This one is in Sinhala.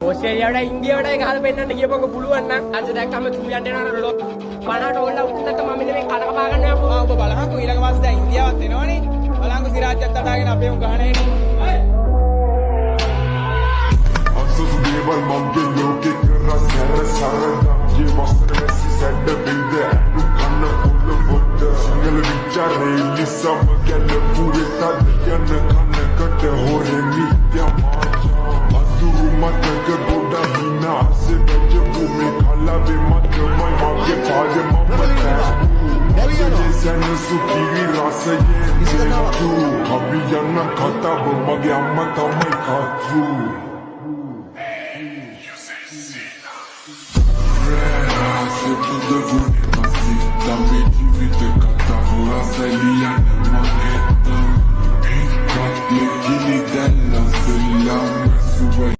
ඔස්ට්‍රේලියාවට ඉන්දියාවට ගහලා පෙන්නන්න කියපොක පුළුවන් නම් අද දැක්කම තුමියන්ට යනවා ලොක් 50ට ඕල්ලා උත්තර මම මෙන්න මේ කන කපා ගන්නවා ඔබ බලහකෝ ඊළඟ මාසේ දැන් ඉන්දියාවත් එනවනේ බලංගු සිරාජ්‍යත් අටාගෙන අපේ උන් ගහන එන්නේ අසුසු දේවල් මගේ ලෝකේ කරා සැර සරදා ජී වස්ත්‍ර වෙසි සැඩ බින්ද අනු කන්න පොළ පොඩ සිංහල විචාරේ ඉස්සම ගැල පුරේ තද යන කන්නකට හොරේ මිත්‍යා මාජා අතුරු මතක ගොඩ හිනා සෙබජ භූමි කලාවේ මතමයි මගේ පාදේ මම සැන සුපිරි රසයේ ඉසිලකතු අපි යන කතාව මගේ අම්මා තමයි කතු Também tive que cantar rosa liana mangueta Pica, e aquele dela, sei lá, mas sua